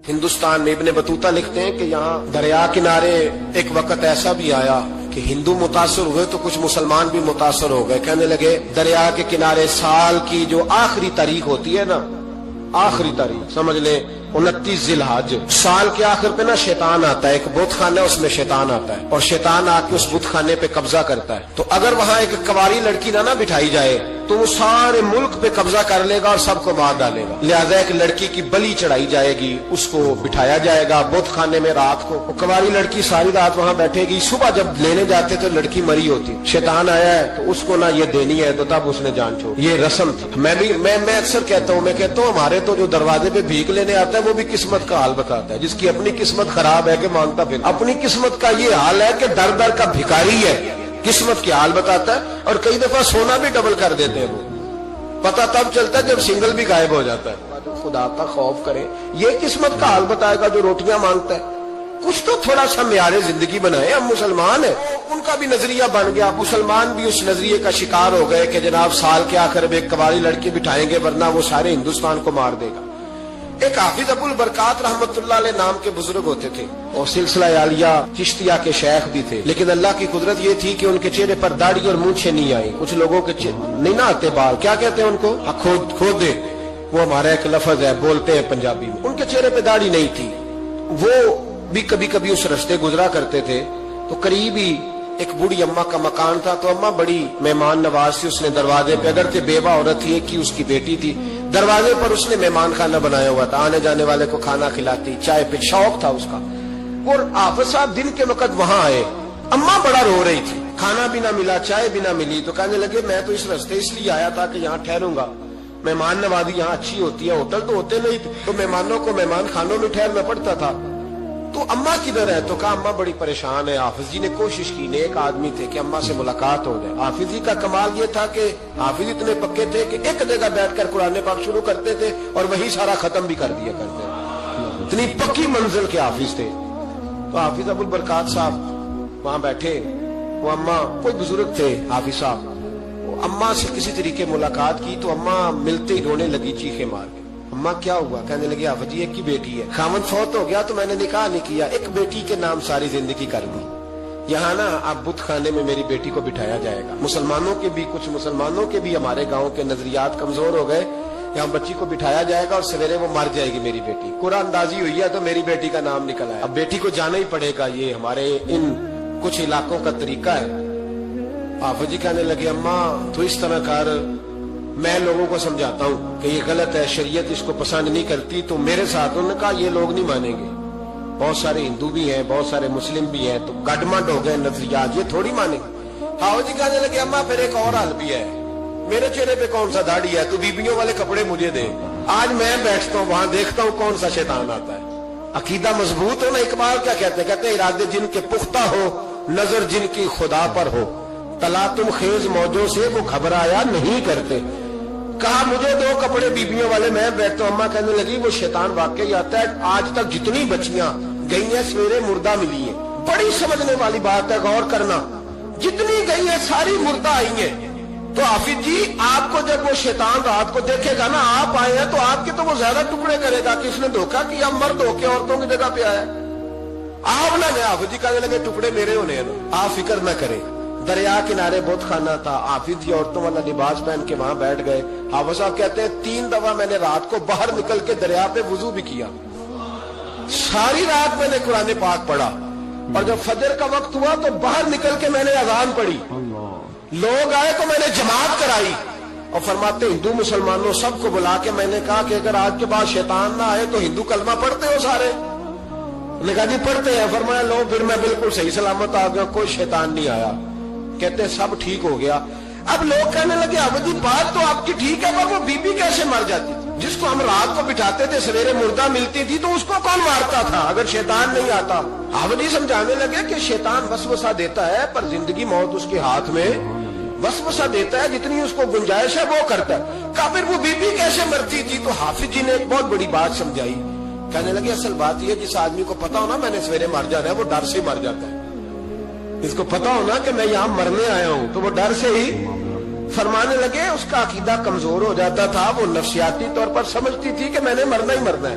ہندوستان میں ابن بطوطہ لکھتے ہیں کہ یہاں دریا کنارے ایک وقت ایسا بھی آیا کہ ہندو متاثر ہوئے تو کچھ مسلمان بھی متاثر ہو گئے. کہنے لگے دریا کے کنارے سال کی جو آخری تاریخ ہوتی ہے نا، آخری تاریخ سمجھ لیں 29 ذی الحج، سال کے آخر پہ نا شیطان آتا ہے، ایک بت خانہ اس میں شیطان آتا ہے اور شیطان آ کے اس بت خانے پہ قبضہ کرتا ہے. تو اگر وہاں ایک کواری لڑکی نہ بٹھائی جائے تو وہ سارے ملک پہ قبضہ کر لے گا اور سب کو مار ڈالے گا. لہذا ایک لڑکی کی بلی چڑھائی جائے گی، اس کو بٹھایا جائے گا بت خانے میں رات کو. کواری لڑکی ساری رات وہاں بیٹھے گی، صبح جب لینے جاتے تو لڑکی مری ہوتی. شیطان آیا ہے تو اس کو نہ یہ دینی ہے تو تب اس نے جان چھوڑ. یہ رسم تھی. میں اکثر کہتا ہوں ہمارے تو جو دروازے پہ بھیک لینے آتا ہے وہ بھی قسمت کا حال بتاتا ہے. جس کی اپنی قسمت خراب ہے کہ مانگتا پھر اپنی قسمت کا یہ حال ہے کہ در در کا بھکاری ہے، قسمت کی حال بتاتا ہے. اور کئی دفعہ سونا بھی ڈبل کر دیتے ہیں. وہ پتہ تب چلتا ہے جب سنگل بھی غائب ہو جاتا ہے. خدا کا خوف کرے، یہ قسمت کا حال بتائے گا جو روٹیاں مانگتا ہے. کچھ تو تھوڑا سا معیار زندگی بنائے. ہم مسلمان ہیں، ان کا بھی نظریہ بن گیا، مسلمان بھی اس نظریے کا شکار ہو گئے کہ جناب سال کے آخر میں ایک قبائلی لڑکی بٹھائیں گے ورنہ وہ سارے ہندوستان کو مار دے گا. ایک حافظ ابو البرکات رحمت اللہ علیہ نام کے بزرگ ہوتے تھے اور سلسلہ عالیہ چشتیہ کے شیخ بھی تھے. لیکن اللہ کی قدرت یہ تھی کہ ان کے چہرے پر داڑھی اور مونچھیں نہیں آئی. کچھ لوگوں کے نہیں نہ آتے بال، کیا کہتے ہیں ان کو؟ کھودے. وہ ہمارا ایک لفظ ہے، بولتے ہیں پنجابی میں. ان کے چہرے پہ داڑھی نہیں تھی. وہ بھی کبھی کبھی اس رستے گزرا کرتے تھے تو قریب ہی ایک بوڑھی اماں کا مکان تھا. تو اماں بڑی مہمان نواز تھی. اس نے دروازے پہ، اگر تھے بیوہ عورت تھی، ایک کی اس کی بیٹی تھی، دروازے پر اس نے مہمان خانہ بنایا ہوا تھا. آنے جانے والے کو کھانا کھلاتی، چائے پہ شوق تھا اس کا. اور حافظ صاحب دن کے وقت وہاں آئے. اماں بڑا رو رہی تھی، کھانا بھی نہ ملا، چائے بھی نہ ملی. تو کہنے لگے میں تو اس رستے اس لیے آیا تھا کہ یہاں ٹھہروں گا، مہمان نوازی یہاں اچھی ہوتی ہے، ہوٹل تو ہوتے نہیں تو مہمانوں کو مہمان خانوں میں ٹھہرنا پڑتا تھا. تو اماں کدھر ہے؟ تو کہا اماں بڑی پریشان ہے. حافظ جی نے کوشش کی، نیک آدمی تھے، کہ اماں سے ملاقات ہو جائے. حافظ جی کا کمال یہ تھا کہ حافظ اتنے پکے تھے کہ ایک جگہ بیٹھ کر قرآن پاک شروع کرتے تھے اور وہی سارا ختم بھی کر دیا کرتے تھے. اتنی پکی منزل کے حافظ تھے. تو حافظ ابو البرکات صاحب وہاں بیٹھے. وہ اماں کوئی بزرگ تھے حافظ صاحب، وہ اماں سے کسی طریقے ملاقات کی تو اماں ملتے ہی رونے لگی چیخیں مار کے. اماں کیا ہوا؟ کہنے لگی حافظ جی ایک کی بیٹی ہے، خاوند فوت ہو گیا تو میں نے نکاح نہیں کیا، ایک بیٹی کے نام ساری زندگی کر دی. یہاں نا اب بت خانے میں میری بیٹی کو بٹھایا جائے گا. کچھ مسلمانوں کے بھی ہمارے گاؤں کے نظریات کمزور ہو گئے. یہاں بچی کو بٹھایا جائے گا اور سویرے وہ مر جائے گی میری بیٹی. قرآن اندازی ہوئی ہے تو میری بیٹی کا نام نکل آیا. اب بیٹی کو جانا ہی پڑے گا. یہ ہمارے ان کچھ علاقوں کا طریقہ ہے. حافظ جی کہنے لگے اماں تو اس طرح کر، میں لوگوں کو سمجھاتا ہوں کہ یہ غلط ہے، شریعت اس کو پسند نہیں کرتی. تو میرے ساتھ انہوں نے کہا یہ لوگ نہیں مانیں گے، بہت سارے ہندو بھی ہیں، بہت سارے مسلم بھی ہیں، تو گڈمنڈ ہو گئے نظریات، یہ تھوڑی مانیں گے. حافظ جی کہنے لگے اماں پھر ایک اور حل بھی ہے، میرے چہرے پہ کون سا داڑھی ہے؟ تو بیبیوں والے کپڑے مجھے دے. آج میں بیٹھتا ہوں وہاں دیکھتا ہوں کون سا شیطان آتا ہے. عقیدہ مضبوط ہو نا. اقبال کیا کہتے ہیں ارادے جن کے پختہ ہو، نظر جن کی خدا پر ہو، تلاطم خیز موجوں سے وہ گھبرایا نہیں کرتے. کہا مجھے دو کپڑے بیبیوں والے، میں بیٹھتا ہوں. اماں کہنے لگی وہ شیطان واقعی آتا ہے. آج تک جتنی بچیاں گئی ہیں سویرے مردہ ملی ہیں. بڑی سمجھنے والی بات ہے، غور کرنا. جتنی گئی ہیں ساری مردہ آئی ہیں. تو حافظ جی آپ کو جب وہ شیطان رات کو دیکھے گا نا، آپ آئے ہیں تو آپ کے تو وہ زیادہ ٹکڑے کرے گا کہ اس نے دھوکہ کیا، مرد ہو کے عورتوں کی جگہ پہ آیا. آپ نہ حافظ جی کہنے لگے ٹکڑے میرے ہونے ہیں نا، آپ فکر نہ کریں. دریا کنارے بہت خانہ تھا. حافظ جی عورتوں والا لباس پہن کے وہاں بیٹھ گئے. حافظ صاحب کہتے ہیں 3 دفعہ میں نے رات کو باہر نکل کے دریا پہ وضو بھی کیا. ساری رات میں نے قرآن پاک پڑھا اور جب فجر کا وقت ہوا تو باہر نکل کے میں نے اذان پڑھی. لوگ آئے تو میں نے جماعت کرائی. اور فرماتے ہندو مسلمانوں سب کو بلا کے میں نے کہا کہ اگر آج کے بعد شیطان نہ آئے تو ہندو کلمہ پڑھتے ہو سارے؟ نے کہا جی پڑھتے ہیں. فرمایا لو پھر میں بالکل صحیح سلامت آ گیا، کوئی شیطان نہیں آیا. کہتے ہیں سب ٹھیک ہو گیا. اب لوگ کہنے لگے اب جی بات تو آپ کی ٹھیک ہے پر وہ بی بی کیسے مر جاتی تھی؟ جس کو ہم رات کو بٹھاتے تھے سویرے مردہ ملتی تھی تو اس کو کون مارتا تھا اگر شیطان نہیں آتا؟ اب جی سمجھانے لگے کہ شیطان وسوسہ دیتا ہے پر زندگی موت اس کے ہاتھ میں. وسوسہ دیتا ہے، جتنی اس کو گنجائش ہے وہ کرتا ہے. کہا پھر وہ بی بی کیسے مرتی تھی؟ تو حافظ جی نے ایک بہت بڑی بات سمجھائی. کہنے لگے اصل بات یہ جس آدمی کو پتا ہو نا میں نے سویرے مر جانا ہے وہ ڈر سے مر جاتا ہے. اس کو پتا ہو نا کہ میں یہاں مرنے آیا ہوں تو وہ ڈر سے ہی. فرمانے لگے اس کا عقیدہ کمزور ہو جاتا تھا، وہ نفسیاتی طور پر سمجھتی تھی کہ میں نے مرنا ہی مرنا ہے.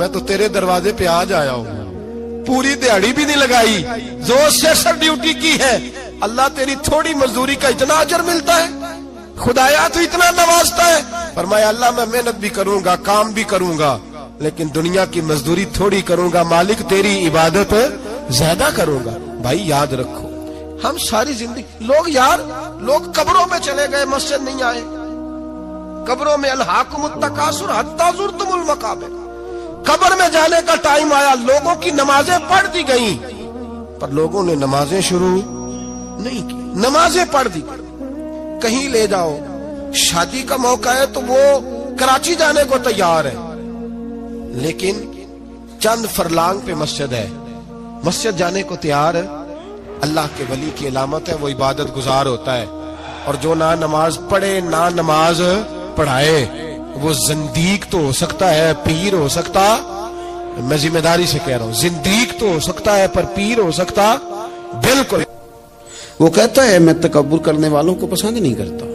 میں تو تیرے دروازے پہ آج آیا ہوں, پوری دیہڑی بھی نہیں لگائی, زور سے سر ڈیوٹی کی ہے, اللہ تیری تھوڑی مزدوری کا اتنا اجر ملتا ہے, خدایا تو اتنا نوازتا ہے. فرمایا اللہ میں محنت بھی کروں گا, کام بھی کروں گا, لیکن دنیا کی مزدوری تھوڑی کروں گا, مالک تیری عبادت زیادہ کروں گا. بھائی یاد رکھو, ہم ساری زندگی لوگ قبروں میں چلے گئے, مسجد نہیں آئے, قبروں میں الہاکم التکاثر حتی زرتم المقابر, قبر میں جانے کا ٹائم آیا, لوگوں کی نمازیں پڑھ دی گئیں, پر لوگوں نے نمازیں شروع نہیں کی, نمازیں پڑھ دی. کہیں لے جاؤ, شادی کا موقع ہے تو وہ کراچی جانے کو تیار ہے, لیکن چند فرلانگ پہ مسجد ہے, مسجد جانے کو تیار ہے. اللہ کے ولی کی علامت ہے, وہ عبادت گزار ہوتا ہے. اور جو نہ نماز پڑھے نہ نماز پڑھائے وہ زندیق تو ہو سکتا ہے, پیر ہو سکتا, میں ذمہ داری سے کہہ رہا ہوں, زندیق تو ہو سکتا ہے پر پیر ہو سکتا بالکل. وہ کہتا ہے میں تکبر کرنے والوں کو پسند نہیں کرتا,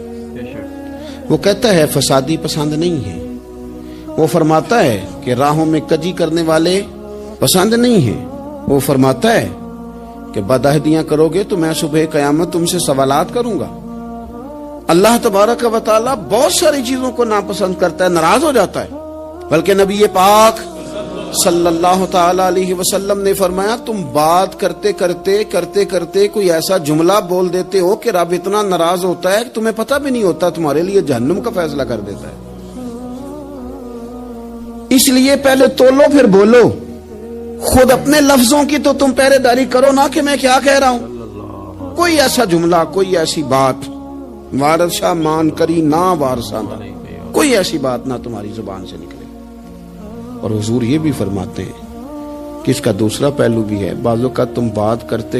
وہ کہتا ہے فسادی پسند نہیں ہے, وہ فرماتا ہے کہ راہوں میں کجی کرنے والے پسند نہیں ہیں, وہ فرماتا ہے کہ بدعہدیاں کرو گے تو میں صبح قیامت تم سے سوالات کروں گا. اللہ تبارک و تعالیٰ بہت ساری چیزوں کو ناپسند کرتا ہے, ناراض ہو جاتا ہے. بلکہ نبی پاک صلی اللہ تعالی علیہ وسلم نے فرمایا تم بات کرتے کرتے کوئی ایسا جملہ بول دیتے ہو کہ رب اتنا ناراض ہوتا ہے کہ تمہیں پتہ بھی نہیں ہوتا, تمہارے لیے جہنم کا فیصلہ کر دیتا ہے. اس لیے پہلے تولو پھر بولو, خود اپنے لفظوں کی تو تم پہرے داری کرو نا کہ میں کیا کہہ رہا ہوں. کوئی ایسا جملہ, کوئی ایسی بات وارث شاہ مان کری نہ وارثاندہ, کوئی ایسی بات نہ تمہاری زبان سے نکلے. اور حضور یہ بھی فرماتے ہیں کہ اس کا دوسرا پہلو بھی ہے, بعضوں کا تم بات کرتے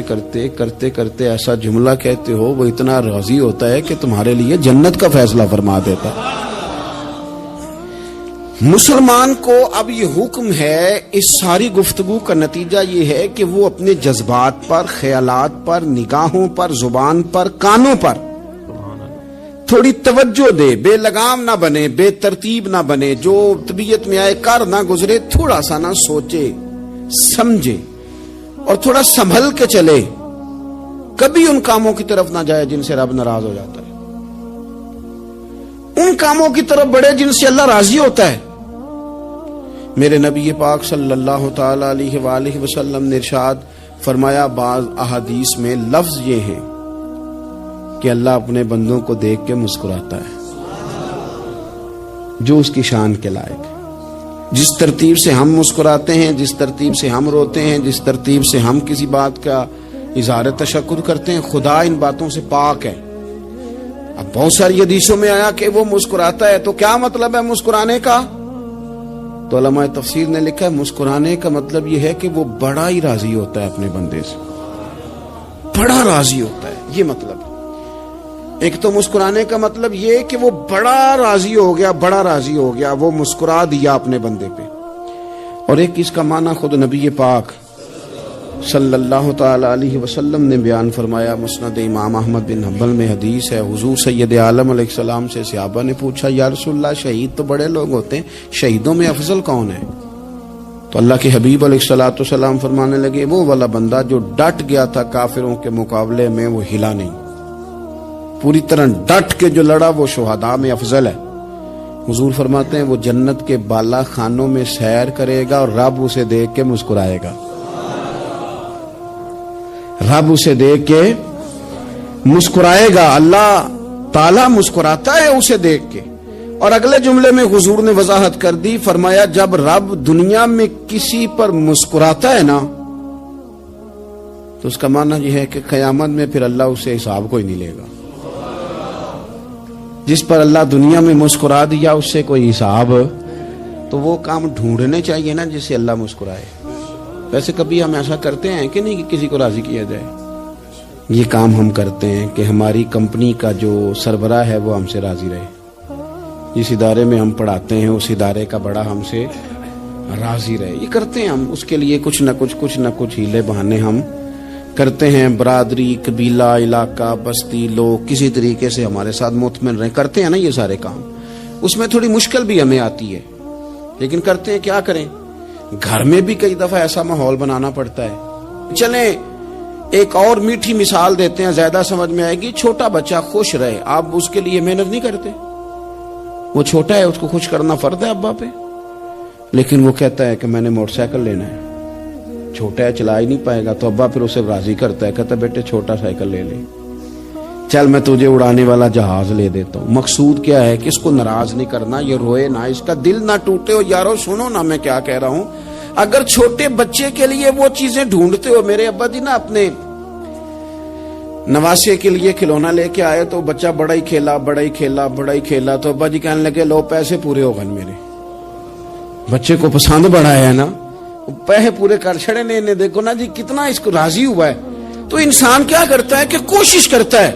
ایسا جملہ کہتے ہو وہ اتنا راضی ہوتا ہے کہ تمہارے لیے جنت کا فیصلہ فرما دیتا ہے. مسلمان کو اب یہ حکم ہے, اس ساری گفتگو کا نتیجہ یہ ہے کہ وہ اپنے جذبات پر, خیالات پر, نگاہوں پر, زبان پر, کانوں پر تھوڑی توجہ دے, بے لگام نہ بنے, بے ترتیب نہ بنے, جو طبیعت میں آئے کر نہ گزرے, تھوڑا سا نہ سوچے سمجھے اور تھوڑا سنبھل کے چلے. کبھی ان کاموں کی طرف نہ جائے جن سے رب ناراض ہو جاتا ہے, ان کاموں کی طرف بڑھے جن سے اللہ راضی ہوتا ہے. میرے نبی پاک صلی اللہ تعالی علیہ وآلہ وسلم نے ارشاد فرمایا, بعض احادیث میں لفظ یہ ہیں کہ اللہ اپنے بندوں کو دیکھ کے مسکراتا ہے جو اس کی شان کے لائق ہے. جس ترتیب سے ہم مسکراتے ہیں, جس ترتیب سے ہم روتے ہیں, جس ترتیب سے ہم کسی بات کا اظہار تشکر کرتے ہیں, خدا ان باتوں سے پاک ہے. اب بہت ساری حدیثوں میں آیا کہ وہ مسکراتا ہے, تو کیا مطلب ہے مسکرانے کا؟ تو علماء تفسیر نے لکھا ہے مسکرانے کا مطلب یہ ہے کہ وہ بڑا ہی راضی ہوتا ہے اپنے بندے سے, بڑا راضی ہوتا ہے, یہ مطلب. ایک تو مسکرانے کا مطلب یہ کہ وہ بڑا راضی ہو گیا, وہ مسکرا دیا اپنے بندے پہ. اور ایک اس کا معنی خود نبی پاک صلی اللہ تعالی علیہ وسلم نے بیان فرمایا. مسند امام احمد بن حنبل میں حدیث ہے, حضور سید عالم علیہ السلام سے صحابہ نے پوچھا یا رسول اللہ شہید تو بڑے لوگ ہوتے ہیں, شہیدوں میں افضل کون ہے؟ تو اللہ کے حبیب علیہ السلام فرمانے لگے وہ والا بندہ جو ڈٹ گیا تھا کافروں کے مقابلے میں, وہ ہلا نہیں, پوری طرح ڈٹ کے جو لڑا وہ شہداء میں افضل ہے. حضور فرماتے ہیں وہ جنت کے بالا خانوں میں سیر کرے گا اور رب اسے دیکھ کے مسکرائے گا, رب اسے دیکھ کے مسکرائے گا, اللہ تعالیٰ مسکراتا ہے اسے دیکھ کے. اور اگلے جملے میں حضور نے وضاحت کر دی, فرمایا جب رب دنیا میں کسی پر مسکراتا ہے نا تو اس کا معنی یہ ہے کہ قیامت میں پھر اللہ اسے حساب کوئی نہیں لے گا. جس پر اللہ دنیا میں مسکرا دیا اس سے کوئی حساب, تو وہ کام ڈھونڈنے چاہیے نا جس سے اللہ مسکرائے. ویسے کبھی ہم ایسا کرتے ہیں کہ نہیں کہ کسی کو راضی کیا جائے, یہ کام ہم کرتے ہیں کہ ہماری کمپنی کا جو سربراہ ہے وہ ہم سے راضی رہے, جس ادارے میں ہم پڑھاتے ہیں اس ادارے کا بڑا ہم سے راضی رہے. یہ کرتے ہیں ہم, اس کے لیے کچھ نہ کچھ ہیلے بہانے ہم کرتے ہیں. برادری, قبیلہ, علاقہ, بستی, لوگ کسی طریقے سے ہمارے ساتھ مطمئن رہیں, کرتے ہیں نا یہ سارے کام. اس میں تھوڑی مشکل بھی ہمیں آتی ہے لیکن کرتے ہیں, کیا کریں. گھر میں بھی کئی دفعہ ایسا ماحول بنانا پڑتا ہے. چلیں ایک اور میٹھی مثال دیتے ہیں, زیادہ سمجھ میں آئے گی. چھوٹا بچہ خوش رہے, آپ اس کے لیے محنت نہیں کرتے. وہ چھوٹا ہے, اس کو خوش کرنا فرض ہے ابا پہ, لیکن وہ کہتا ہے کہ میں نے موٹر سائیکل لینا ہے. چھوٹا ہے, چلا ہی نہیں پائے گا, تو ابا پھر اسے راضی کرتا ہے, کہتا ہے بیٹے چھوٹا سائیکل لے لے, چل میں تجھے اڑانے والا جہاز لے دیتا ہوں. مقصود کیا ہے کہ اس کو ناراض نہیں کرنا, یہ روئے نہ, اس کا دل نہ ٹوٹے. اور یارو سنو نا میں کیا کہہ رہا ہوں, اگر چھوٹے بچے کے لیے وہ چیزیں ڈھونڈتے ہو. میرے ابا جی نا اپنے نواسے کے لیے کھلونا لے کے آئے, تو بچہ بڑا ہی کھیلا, تو ابا جی کہنے لگے لو پیسے پورے ہو گئے میرے. بچے کو پسند بڑا ہے نا, پیسے پورے کر چھڑے نے, دیکھو نا جی کتنا اس کو راضی ہوا ہے. تو انسان کیا کرتا ہے کہ کوشش کرتا ہے,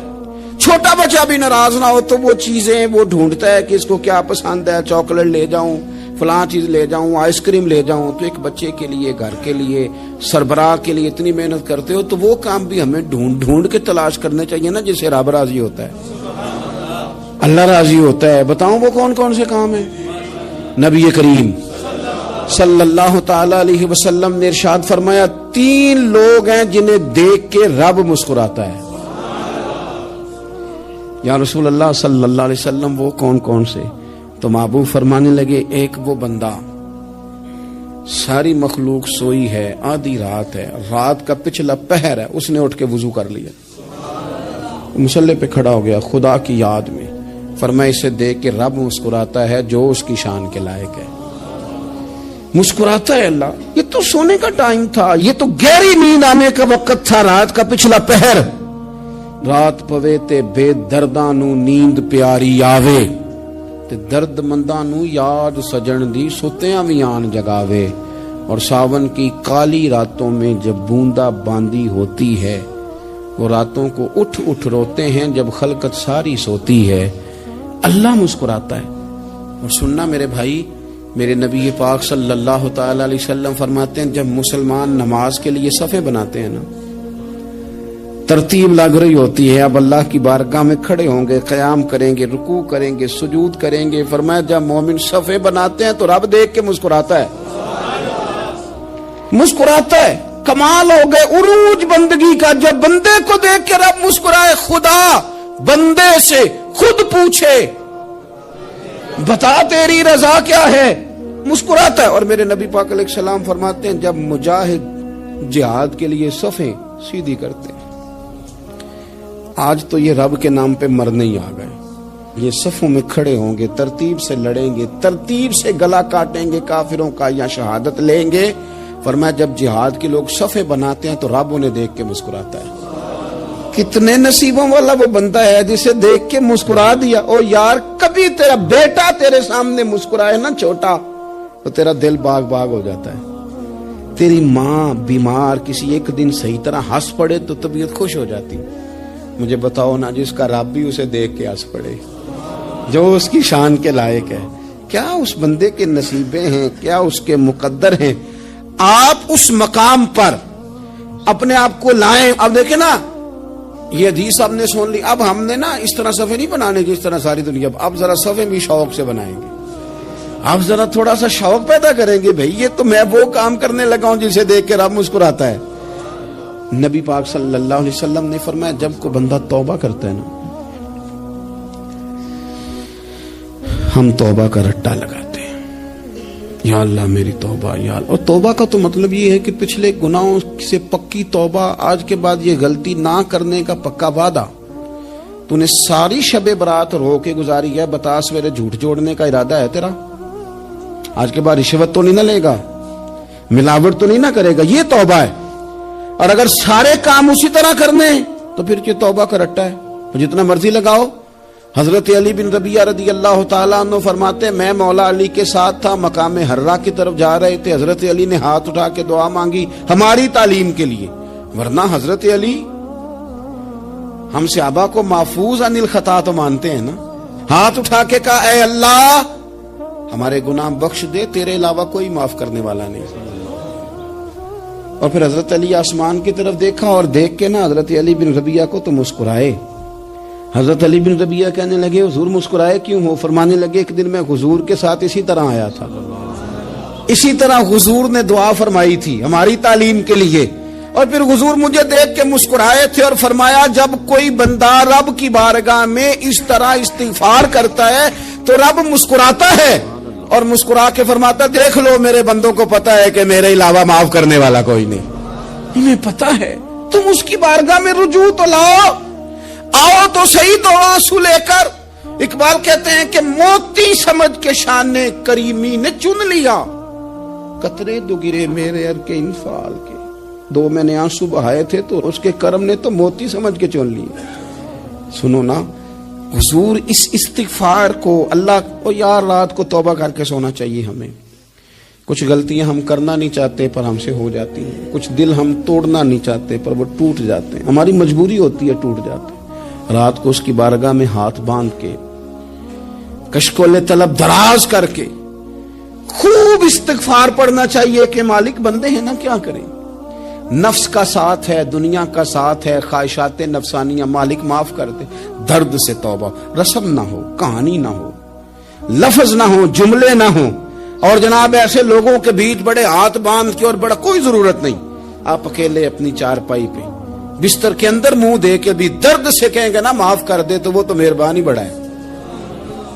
چھوٹا بچہ بھی ناراض نہ ہو, تو وہ چیزیں وہ ڈھونڈتا ہے کہ اس کو کیا پسند ہے, چاکلیٹ لے جاؤں, فلاں چیز لے جاؤں, آئس کریم لے جاؤں. تو ایک بچے کے لیے, گھر کے لیے, سربراہ کے لیے اتنی محنت کرتے ہو, تو وہ کام بھی ہمیں ڈھونڈ کے تلاش کرنے چاہیے نا, جسے رب راضی ہوتا ہے, اللہ راضی ہوتا ہے. بتاؤں وہ کون کون سے کام ہیں؟ نبی کریم صلی اللہ تعالی علیہ وسلم نے ارشاد فرمایا 3 لوگ ہیں جنہیں دیکھ کے رب مسکراتا ہے. یا رسول اللہ صلی اللہ علیہ وسلم وہ کون کون سے؟ تو محبوب فرمانے لگے, ایک وہ بندہ ساری مخلوق سوئی ہے, آدھی رات ہے, رات کا پچھلا پہر ہے, اس نے اٹھ کے وضو کر لیا, مصلی پہ کھڑا ہو گیا خدا کی یاد میں. فرمایا اسے دیکھ کے رب مسکراتا ہے جو اس کی شان کے لائق ہے. مسکراتا ہے اللہ. یہ تو سونے کا ٹائم تھا, یہ تو گہری نیند آنے کا وقت تھا, رات کا پچھلا پہر. رات پوے تے بے درداں نو نیند پیاری آوے, تے درد منداں نو یاد سجن دی ستیاں وی آن جگاوے. اور ساون کی کالی راتوں میں جب بوندا باندی ہوتی ہے, وہ راتوں کو اٹھ روتے ہیں جب خلقت ساری سوتی ہے. اللہ مسکراتا ہے. اور سننا میرے بھائی, میرے نبی پاک صلی اللہ تعالی علیہ وسلم فرماتے ہیں جب مسلمان نماز کے لیے صفیں بناتے ہیں نا, ترتیب لگ رہی ہوتی ہے, اب اللہ کی بارگاہ میں کھڑے ہوں گے, قیام کریں گے, رکوع کریں گے, سجود کریں گے. فرمایا جب مومن صفیں بناتے ہیں تو رب دیکھ کے مسکراتا ہے, مسکراتا ہے. کمال ہو گئے عروج بندگی کا, جب بندے کو دیکھ کے رب مسکرائے. خدا بندے سے خود پوچھے بتا تیری رضا کیا ہے, مسکراتا ہے. اور میرے نبی پاک علیہ السلام فرماتے ہیں جب مجاہد جہاد کے لیے صفیں سیدھی کرتے ہیں. آج تو یہ رب کے نام پہ مرنے ہی آ گئے, یہ صفوں میں کھڑے ہوں گے, ترتیب سے لڑیں گے, ترتیب سے گلا کاٹیں گے کافروں کا یا شہادت لیں گے. فرمایا جب جہاد کے لوگ صفیں بناتے ہیں تو رب انہیں دیکھ کے مسکراتا ہے. کتنے نصیبوں والا وہ بندہ ہے جسے دیکھ کے مسکرا دیا. او یار کبھی تیرا بیٹا تیرے سامنے مسکرائے نا چھوٹا, تو تیرا دل باغ باغ ہو جاتا ہے. تیری ماں بیمار کسی ایک دن صحیح طرح ہنس پڑے تو طبیعت خوش ہو جاتی. مجھے بتاؤ نا جس کا رب بھی اسے دیکھ کے ہنس پڑے, جو اس کی شان کے لائق ہے, کیا اس بندے کے نصیبے ہیں, کیا اس کے مقدر ہیں. آپ اس مقام پر اپنے آپ کو لائیں. اب دیکھیں نا یہ حدیث آپ نے سن لی, اب ہم نے نا اس طرح صفحے نہیں بنانے جس طرح ساری دنیا, اب ذرا صفحے بھی شوق سے بنائیں گے. آپ ذرا تھوڑا سا شوق پیدا کریں گے, بھئی یہ تو میں وہ کام کرنے لگا ہوں جسے دیکھ کے رب مسکراتا ہے. نبی پاک صلی اللہ علیہ وسلم نے فرمایا جب کوئی بندہ توبہ کرتا ہے نا, ہم توبہ کا رٹا لگاتے ہیں, یا اللہ میری توبہ, یا اللہ. اور توبہ کا تو مطلب یہ ہے کہ پچھلے گناہوں سے پکی توبہ, آج کے بعد یہ غلطی نہ کرنے کا پکا وعدہ. تو نے ساری شب برات رو کے گزاری ہے, بتا سویرے جھوٹ جوڑنے کا ارادہ ہے تیرا, آج کے بعد رشوت تو نہیں نہ لے گا, ملاوٹ تو نہیں نہ کرے گا, یہ توبہ ہے. اور اگر سارے کام اسی طرح کرنے تو پھر یہ توبہ کا رٹا ہے, جتنا مرضی لگاؤ. حضرت علی بن ربیعہ رضی اللہ تعالیٰ عنہ فرماتے ہیں میں مولا علی کے ساتھ تھا, مقام حرہ کی طرف جا رہے تھے, حضرت علی نے ہاتھ اٹھا کے دعا مانگی ہماری تعلیم کے لیے, ورنہ حضرت علی ہم صحابہ کو محفوظ عن الخطا تو مانتے ہیں نا. ہاتھ اٹھا کے کہا اے اللہ ہمارے گناہ بخش دے, تیرے علاوہ کوئی معاف کرنے والا نہیں. اور پھر حضرت علی آسمان کی طرف دیکھا, اور دیکھ کے نا حضرت علی بن ربیعہ کو تو مسکرائے. حضرت علی بن ربیعہ کہنے لگے حضور مسکرائے کیوں ہو؟ فرمانے لگے ایک دن میں حضور کے ساتھ اسی طرح آیا تھا, اسی طرح حضور نے دعا فرمائی تھی ہماری تعلیم کے لیے، اور پھر حضور مجھے دیکھ کے مسکرائے تھے اور فرمایا جب کوئی بندہ رب کی بارگاہ میں اس طرح استغفار کرتا ہے تو رب مسکراتا ہے، اور مسکرا کے فرماتا دیکھ لو میرے بندوں کو پتا ہے کہ میرے علاوہ معاف کرنے والا کوئی نہیں، انہیں پتا ہے، تم اس کی بارگاہ میں رجوع تو لاؤ، آؤ تو صحیح تو آنسو لے کر۔ اقبال کہتے ہیں کہ موتی سمجھ کے شان کریمی نے چن لیا، قطرے دو گرے میرے ار کے انفال کے، دو میں نے آنسو بہائے تھے تو اس کے کرم نے تو موتی سمجھ کے چن لیے۔ سنو نا حضور اس استغفار کو، اللہ کو یار رات کو توبہ کر کے سونا چاہیے ہمیں، کچھ غلطیاں ہم کرنا نہیں چاہتے پر ہم سے ہو جاتی ہیں، کچھ دل ہم توڑنا نہیں چاہتے پر وہ ٹوٹ جاتے ہیں، ہماری مجبوری ہوتی ہے ٹوٹ جاتے ہیں۔ رات کو اس کی بارگاہ میں ہاتھ باندھ کے کشکول طلب دراز کر کے خوب استغفار پڑھنا چاہیے کہ مالک بندے ہیں نا کیا کریں، نفس کا ساتھ ہے، دنیا کا ساتھ ہے، خواہشات نفسانیہ، مالک معاف کر دے، درد سے توبہ، رسم نہ ہو، کہانی نہ ہو، لفظ نہ ہو، جملے نہ ہو، اور جناب ایسے لوگوں کے بیچ بڑے ہاتھ باندھ کے اور بڑا کوئی ضرورت نہیں، آپ اکیلے اپنی چارپائی پہ بستر کے اندر منہ دے کے بھی درد سے کہیں گے نا معاف کر دے تو وہ تو مہربانی بڑا ہے۔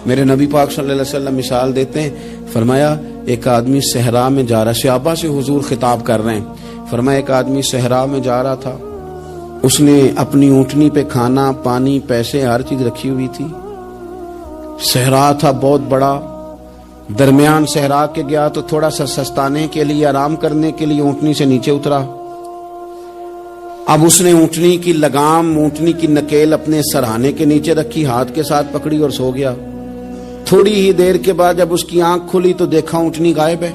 میرے نبی پاک صلی اللہ علیہ وسلم مثال دیتے ہیں، فرمایا ایک آدمی صحرا میں جا رہا، صحابہ سے حضور خطاب کر رہے ہیں، فرمایا ایک آدمی صحرا میں جا رہا تھا، اس نے اپنی اونٹنی پہ کھانا پانی پیسے ہر چیز رکھی ہوئی تھی، صحرا تھا بہت بڑا، درمیان صحرا کے گیا تو تھوڑا سا سستانے کے لیے آرام کرنے کے لیے اونٹنی سے نیچے اترا، اب اس نے اونٹنی کی لگام اونٹنی کی نکیل اپنے سرہانے کے نیچے رکھی، ہاتھ کے ساتھ پکڑی اور سو گیا۔ تھوڑی ہی دیر کے بعد جب اس کی آنکھ کھلی تو دیکھا اونٹنی غائب ہے۔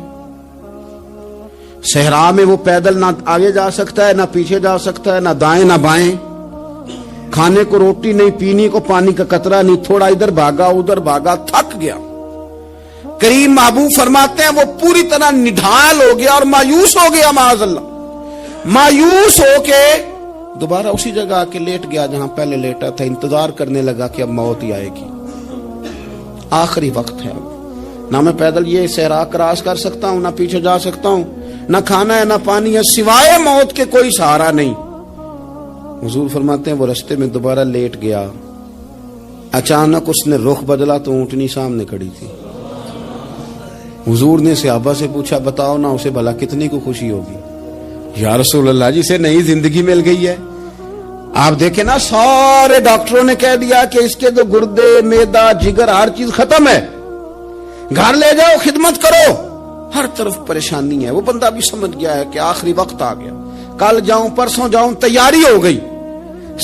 صحرا میں وہ پیدل نہ آگے جا سکتا ہے نہ پیچھے جا سکتا ہے، نہ دائیں نہ بائیں، کھانے کو روٹی نہیں، پینے کو پانی کا قطرہ نہیں، تھوڑا ادھر بھاگا ادھر بھاگا، تھک گیا۔ کریم محبوب فرماتے ہیں وہ پوری طرح نڈھال ہو گیا اور مایوس ہو گیا، معاذ اللہ، مایوس ہو کے دوبارہ اسی جگہ آ کے لیٹ گیا جہاں پہلے لیٹا تھا، انتظار کرنے لگا کہ اب موت ہی آئے گی، آخری وقت ہے، اب نہ میں پیدل یہ صحرا کراس کر سکتا ہوں، نہ پیچھے جا سکتا ہوں، نہ کھانا ہے نہ پانی ہے، سوائے موت کے کوئی سہارا نہیں۔ حضور فرماتے ہیں وہ رستے میں دوبارہ لیٹ گیا، اچانک اس نے رخ بدلا تو اونٹنی سامنے کھڑی تھی۔ حضور نے صحابہ سے پوچھا بتاؤ نا اسے بھلا کتنی کو خوشی ہوگی؟ یا رسول اللہ جسے نئی زندگی مل گئی ہے۔ آپ دیکھیں نا سارے ڈاکٹروں نے کہہ دیا کہ اس کے تو گردے میدا جگر ہر چیز ختم ہے، گھر لے جاؤ خدمت کرو، ہر طرف پریشانی ہے۔ وہ بندہ بھی سمجھ گیا ہے کہ آخری وقت آ گیا، کل جاؤں پرسوں جاؤں، تیاری ہو گئی،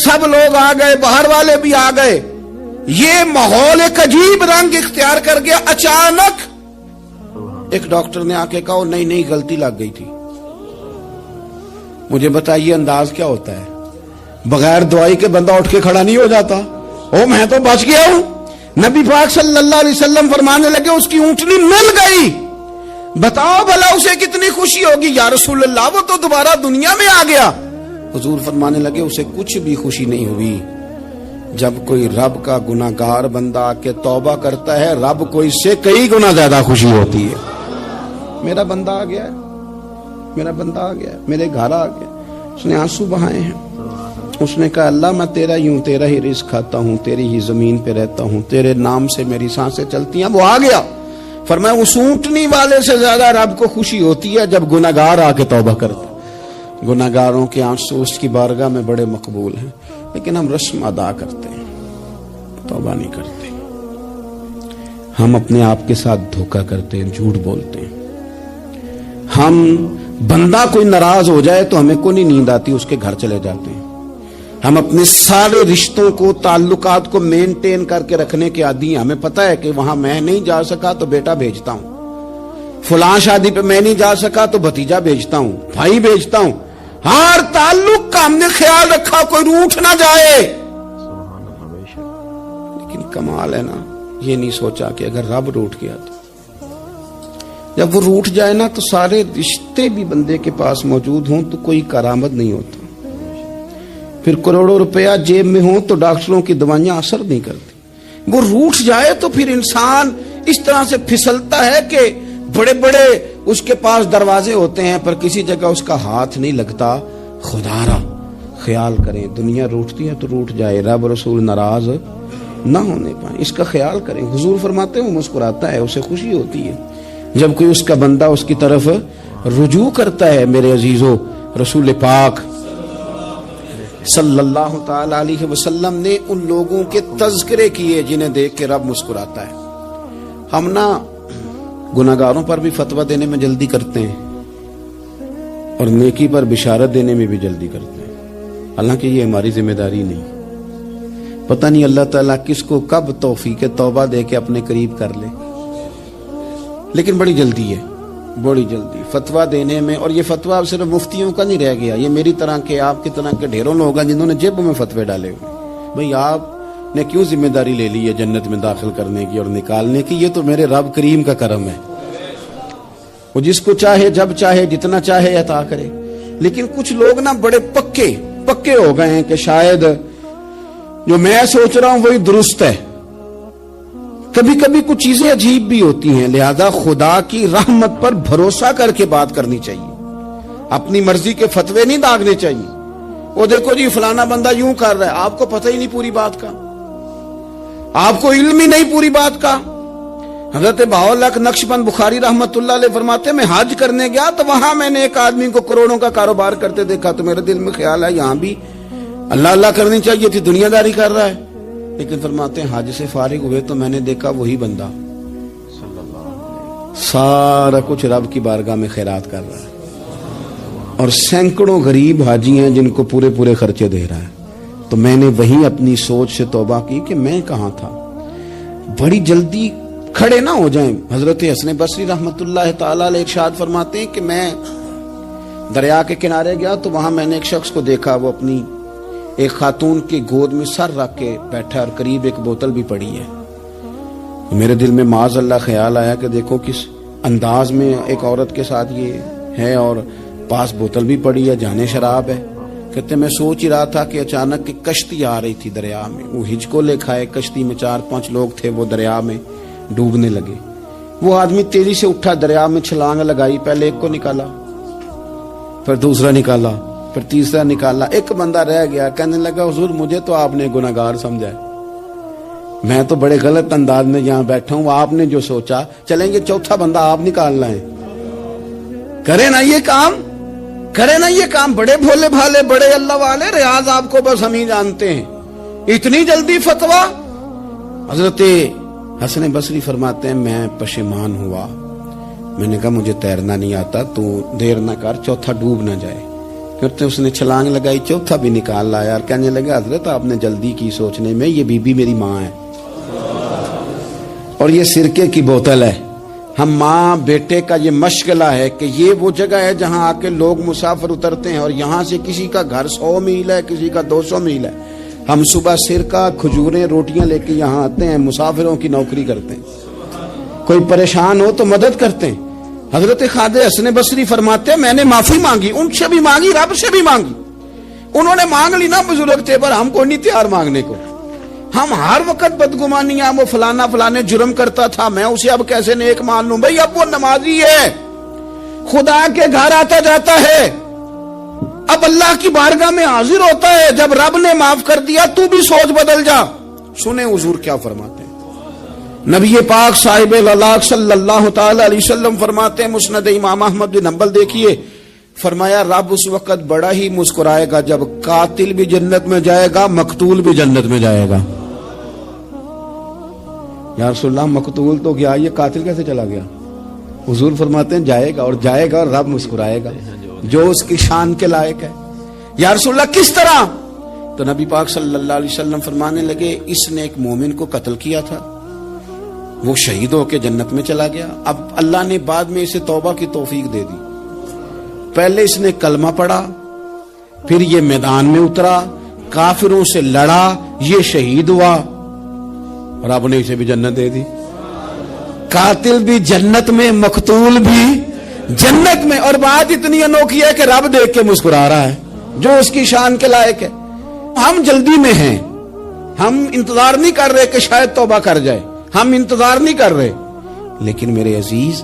سب لوگ آ گئے، باہر والے بھی آ گئے، یہ ماحول ایک عجیب رنگ اختیار کر گیا۔ اچانک ایک ڈاکٹر نے آ کے کہا نہیں نہیں غلطی لگ گئی تھی۔ مجھے بتائیے انداز کیا ہوتا ہے؟ بغیر دوائی کے بندہ اٹھ کے کھڑا نہیں ہو جاتا، او میں تو بچ گیا ہوں۔ نبی پاک صلی اللہ علیہ وسلم فرمانے لگے اس کی اونٹنی مل گئی، بتاؤ بھلا اسے کتنی خوشی ہوگی؟ یا رسول اللہ وہ تو دوبارہ دنیا میں آ گیا۔ حضور فرمانے لگے اسے کچھ بھی خوشی نہیں ہوئی۔ جب کوئی رب کا گناہگار بندہ آ کے توبہ کرتا ہے، رب کو اس سے کئی گنا زیادہ خوشی ہوتی ہے۔ میرا بندہ آ گیا ہے، میرا بندہ آ گیا ہے، میرے گھر آ گیا، اس نے آنسو بہائے ہیں، اس نے کہا اللہ میں تیرا ہی ہوں، تیرا ہی رزق کھاتا ہوں، تیری ہی زمین پہ رہتا ہوں، تیرے نام سے میری سانسیں چلتی ہیں۔ وہ آ گیا۔ فرمایا اس اونٹنی والے سے زیادہ رب کو خوشی ہوتی ہے جب گناہگار آ کے توبہ کرتا۔ گناہگاروں کے آنسو اس کی بارگاہ میں بڑے مقبول ہیں، لیکن ہم رسم ادا کرتے ہیں، توبہ نہیں کرتے، ہم اپنے آپ کے ساتھ دھوکہ کرتے ہیں، جھوٹ بولتے ہیں۔ ہم بندہ کوئی ناراض ہو جائے تو ہمیں کو نہیں نیند آتی، اس کے گھر چلے جاتے ہیں۔ ہم اپنے سارے رشتوں کو تعلقات کو مینٹین کر کے رکھنے کے عادی ہیں، ہمیں پتہ ہے کہ وہاں میں نہیں جا سکا تو بیٹا بھیجتا ہوں، فلاں شادی پہ میں نہیں جا سکا تو بھتیجا بھیجتا ہوں، بھائی بھیجتا ہوں، ہر تعلق کا ہم نے خیال رکھا کوئی روٹھ نہ جائے۔ لیکن کمال ہے نا، یہ نہیں سوچا کہ اگر رب روٹھ گیا تو جب وہ روٹھ جائے نا تو سارے رشتے بھی بندے کے پاس موجود ہوں تو کوئی کارآمد نہیں ہوتا، پھر کروڑوں روپیہ جیب میں ہوں تو ڈاکٹروں کی دوائیاں اثر نہیں کرتی۔ وہ روٹھ جائے تو پھر انسان اس طرح سے پھسلتا ہے کہ بڑے بڑے اس کے پاس دروازے ہوتے ہیں پر کسی جگہ اس کا ہاتھ نہیں لگتا. خدا را خیال کریں, دنیا روٹتی ہے تو روٹ جائے, رب رسول ناراض نہ ہونے پائیں, اس کا خیال کریں. حضور فرماتے ہیں وہ مسکراتا ہے, اسے خوشی ہوتی ہے جب کوئی اس کا بندہ اس کی طرف رجوع کرتا ہے. میرے عزیزو, رسول پاک صلی اللہ تعالی علیہ وسلم نے ان لوگوں کے تذکرے کیے جنہیں دیکھ کے رب مسکراتا ہے. ہم نہ گناہگاروں پر بھی فتویٰ دینے میں جلدی کرتے ہیں اور نیکی پر بشارت دینے میں بھی جلدی کرتے ہیں, حالانکہ یہ ہماری ذمہ داری نہیں. پتہ نہیں اللہ تعالیٰ کس کو کب توفیق توبہ دے کے اپنے قریب کر لے, لیکن بڑی جلدی ہے, بڑی جلدی فتویٰ دینے میں. اور یہ فتویٰ صرف مفتیوں کا نہیں رہ گیا, یہ میری طرح کے, آپ کی طرح کے ڈھیروں لوگ ہیں جنہوں نے جیب میں فتوے ڈالے ہوئے. بھئی آپ نے کیوں ذمہ داری لے لی ہے جنت میں داخل کرنے کی اور نکالنے کی؟ یہ تو میرے رب کریم کا کرم ہے, وہ جس کو چاہے جب چاہے جتنا چاہے عطا کرے. لیکن کچھ لوگ نا بڑے پکے ہو گئے ہیں کہ شاید جو میں سوچ رہا ہوں وہی درست ہے. کبھی کبھی کچھ چیزیں عجیب بھی ہوتی ہیں, لہذا خدا کی رحمت پر بھروسہ کر کے بات کرنی چاہیے, اپنی مرضی کے فتوے نہیں داغنے چاہیے. وہ دیکھو جی فلانا بندہ یوں کر رہا ہے, آپ کو پتہ ہی نہیں پوری بات کا, آپ کو علم ہی نہیں پوری بات کا. حضرت بہاءاللہ نقشبند بخاری رحمت اللہ علیہ فرماتے ہیں میں حج کرنے گیا تو وہاں میں نے ایک آدمی کو کروڑوں کا کاروبار کرتے دیکھا, تو میرے دل میں خیال ہے یہاں بھی اللہ اللہ کرنی چاہیے تھی, دنیا داری کر رہا ہے. لیکن فرماتے ہیں حج سے فارغ ہوئے تو میں نے دیکھا وہی بندہ سارا کچھ رب کی بارگاہ میں خیرات کر رہا ہے, اور سینکڑوں غریب حاجی ہیں جن کو پورے خرچے دے رہا ہے. تو میں نے وہی اپنی سوچ سے توبہ کی کہ میں کہاں تھا. بڑی جلدی کھڑے نہ ہو جائیں. حضرت حسن بصری رحمت اللہ تعالی علیہ ارشاد فرماتے ہیں کہ میں دریا کے کنارے گیا تو وہاں میں نے ایک شخص کو دیکھا, وہ اپنی ایک خاتون کی گود میں سر رکھ کے بیٹھا اور قریب ایک بوتل بھی پڑی ہے. میرے دل میں معاذ اللہ خیال آیا کہ دیکھو کس انداز میں ایک عورت کے ساتھ یہ ہے اور پاس بوتل بھی پڑی ہے, جانے شراب ہے. کہتے میں سوچ ہی رہا تھا کہ اچانک ایک کشتی آ رہی تھی دریا میں, وہ ہچکو لے کھائے, کشتی میں 4-5 لوگ تھے, وہ دریا میں ڈوبنے لگے. وہ آدمی تیزی سے اٹھا, دریا میں چھلانگ لگائی, پہلے ایک کو نکالا, پھر دوسرا نکالا, پھر تیسرا نکالا. ایک بندہ رہ گیا, کہنے لگا حضور مجھے تو آپ نے گناہگار سمجھا ہے, میں تو بڑے غلط انداز میں یہاں بیٹھا ہوں, آپ نے جو سوچا چلیں گے چوتھا بندہ آپ نکالنا ہے, کرے نا یہ کام, کرے نا یہ کام. بڑے بھولے بھالے, بڑے اللہ والے, ریاض آپ کو بس ہم ہی جانتے ہیں, اتنی جلدی فتویٰ. حضرت حسن بصری فرماتے ہیں میں پشیمان ہوا, میں نے کہا مجھے تیرنا نہیں آتا, تو دیر نہ کر, چوتھا ڈوب نہ جائے. پھر اس نے چھلانگ لگائی, چوتھا بھی نکال لایا اور کہنے لگا حضرت آپ نے جلدی کی سوچنے میں, یہ بی بی میری ماں ہے اور یہ سرکے کی بوتل ہے. ہم ماں بیٹے کا یہ مشغلہ ہے کہ یہ وہ جگہ ہے جہاں آ کے لوگ مسافر اترتے ہیں, اور یہاں سے کسی کا گھر 100 میل ہے, کسی کا 200 میل ہے. ہم صبح سرکہ, کھجوریں, روٹیاں لے کے یہاں آتے ہیں, مسافروں کی نوکری کرتے ہیں, کوئی پریشان ہو تو مدد کرتے ہیں. حضرت خواجہ حسن بصری فرماتے ہیں میں نے معافی مانگی, ان سے بھی مانگی, رب سے بھی مانگی. انہوں نے مانگ لی نا, بزرگ تھے, پر ہم کو نہیں تیار مانگنے کو. ہم ہر وقت بدگمانیاں, وہ فلانے جرم کرتا تھا, میں اسے اب کیسے نیک مان لوں. بھئی اب وہ نمازی ہے, خدا کے گھر آتا جاتا ہے, اب اللہ کی بارگاہ میں حاضر ہوتا ہے. جب رب نے معاف کر دیا تو بھی سوچ بدل جا. سنیں حضور کیا فرماتے ہیں. نبی پاک صاحب اللہ صلی اللہ تعالی علیہ وسلم فرماتے ہیں, مسند امام احمد بن حنبل دیکھیے, فرمایا رب اس وقت بڑا ہی مسکرائے گا جب قاتل بھی جنت میں جائے گا, مقتول بھی جنت میں جائے گا. یا رسول اللہ مقتول تو گیا, یہ قاتل کیسے چلا گیا؟ حضور فرماتے ہیں جائے گا, اور جائے گا اور رب مسکرائے گا جو اس کی شان کے لائق ہے. یا رسول اللہ کس طرح؟ تو نبی پاک صلی اللہ علیہ وسلم فرمانے لگے اس نے ایک مومن کو قتل کیا تھا, وہ شہید ہو کے جنت میں چلا گیا. اب اللہ نے بعد میں اسے توبہ کی توفیق دے دی. پہلے اس نے کلمہ پڑھا, پھر یہ میدان میں اترا, کافروں سے لڑا, یہ شہید ہوا, اور آپ نے اسے بھی جنت دے دی. قاتل بھی جنت میں, مقتول بھی جنت میں. اور بات اتنی انوکھی ہے کہ رب دیکھ کے مسکرا رہا ہے جو اس کی شان کے لائق ہے. ہم جلدی میں ہیں, ہم انتظار نہیں کر رہے کہ شاید توبہ کر جائے, ہم انتظار نہیں کر رہے. لیکن میرے عزیز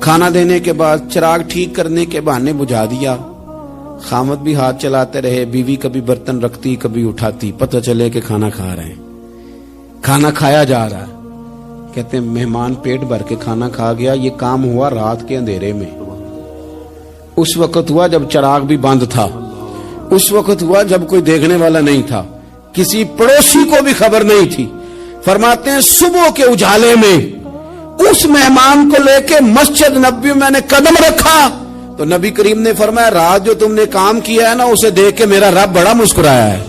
کھانا دینے کے بعد چراغ ٹھیک کرنے کے بہانے بجھا دیا. خامد بھی ہاتھ چلاتے رہے, بیوی کبھی برتن رکھتی کبھی اٹھاتی, پتہ چلے کہ کھانا کھا رہے ہیں. کھانا کھایا جا رہا ہے. کہتے ہیں مہمان پیٹ بھر کے کھانا کھا گیا. یہ کام ہوا رات کے اندھیرے میں. اس وقت ہوا جب چراغ بھی بند تھا. اس وقت ہوا جب کوئی دیکھنے والا نہیں تھا, کسی پڑوسی کو بھی خبر نہیں تھی. فرماتے ہیں صبح کے اجالے میں اس مہمان کو لے کے مسجد نبوی میں نے قدم رکھا تو نبی کریم نے فرمایا رات جو تم نے کام کیا ہے نا اسے دیکھ کے میرا رب بڑا مسکرایا ہے.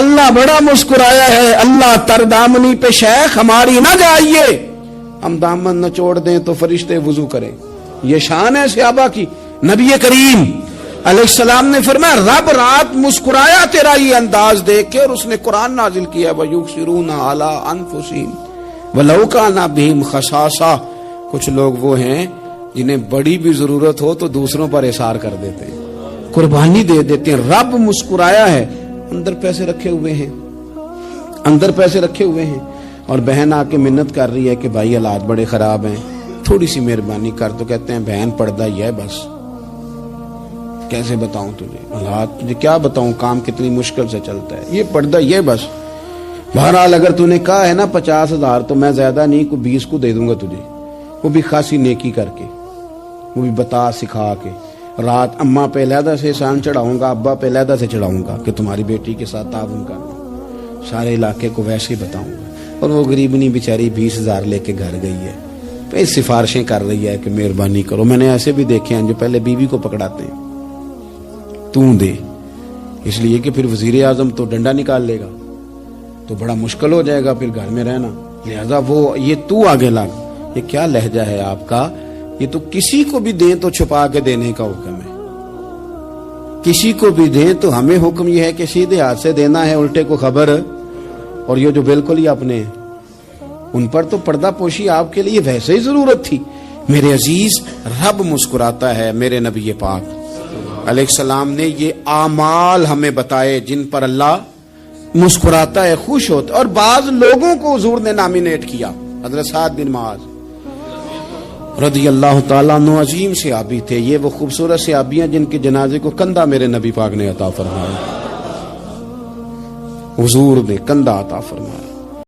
اللہ بڑا مسکرایا ہے. اللہ تر دامنی پہ شیخ ہماری نہ جائیے, ہم دامن نہ چھوڑ دیں تو فرشتے وضو کریں. یہ شان ہے صحابہ کی. نبی کریم علیہ السلام نے فرمایا رب رات مسکرایا تیرا یہ انداز دیکھ کے, اور اس نے قرآن نازل کیا وَيُؤْثِرُونَ عَلَىٰ أَنفُسِهِمْ وَلَوْ كَانَ بِهِمْ خَصَاصَةٌ. کچھ لوگ وہ ہیں جنہیں بڑی بھی ضرورت ہو تو دوسروں پر احسار کر دیتے ہیں, قربانی دے دیتے ہیں. رب مسکرایا ہے. اندر پیسے رکھے ہوئے ہیں, اندر پیسے رکھے ہوئے ہیں, اور بہن آ کے منت کر رہی ہے کہ بھائی حالات بڑے خراب ہیں, تھوڑی سی مہربانی کر. تو کہتے ہیں بہن پردہ ہی ہے بس, کیسے بتاؤں تجھے حالات, تجھے کیا بتاؤں کام کتنی مشکل سے چلتا ہے, یہ پردہ یہ بس. بہرحال اگر تو نے کہا ہے نا 50,000 تو میں زیادہ نہیں کو 20 کو دے دوں گا تجھے, وہ بھی خاصی نیکی کر کے, وہ بھی بتا سکھا کے. رات اماں پہ علیحدہ سے احسان چڑھاؤں گا, ابا پہ علیحدہ سے چڑھاؤں گا کہ تمہاری بیٹی کے ساتھ تعاون کرنا, سارے علاقے کو ویسے ہی بتاؤں گا. اور وہ غریبنی بیچاری 20,000 لے کے گھر گئی ہے, پھر سفارشیں کر رہی ہے کہ مہربانی کرو. میں نے ایسے بھی دیکھے ہیں جو پہلے بیوی کو پکڑاتے ہیں تو دے, اس لیے کہ پھر وزیر اعظم تو ڈنڈا نکال لے گا تو بڑا مشکل ہو جائے گا پھر گھر میں رہنا, لہذا وہ یہ تو آگے لگ. یہ کیا لہجہ ہے آپ کا, یہ تو کسی کو بھی دیں تو چھپا کے دینے کا حکم ہے, کسی کو بھی دیں تو ہمیں حکم یہ ہے کہ سیدھے ہاتھ سے دینا ہے, الٹے کو خبر. اور یہ جو بالکل ہی اپنے ان پر تو پردہ پوشی آپ کے لیے ویسے ہی ضرورت تھی. میرے عزیز رب مسکراتا ہے. میرے نبی پاک علیہ السلام نے یہ اعمال ہمیں بتائے جن پر اللہ مسکراتا ہے, خوش ہوتا ہے. اور بعض لوگوں کو حضور نے نامینیٹ کیا. حضرت سعد بن معاذ رضی اللہ تعالیٰ عنہ عظیم صحابی تھے. یہ وہ خوبصورت صحابیاں جن کے جنازے کو کندھا میرے نبی پاک نے عطا فرمایا, حضور نے کندھا عطا فرمایا.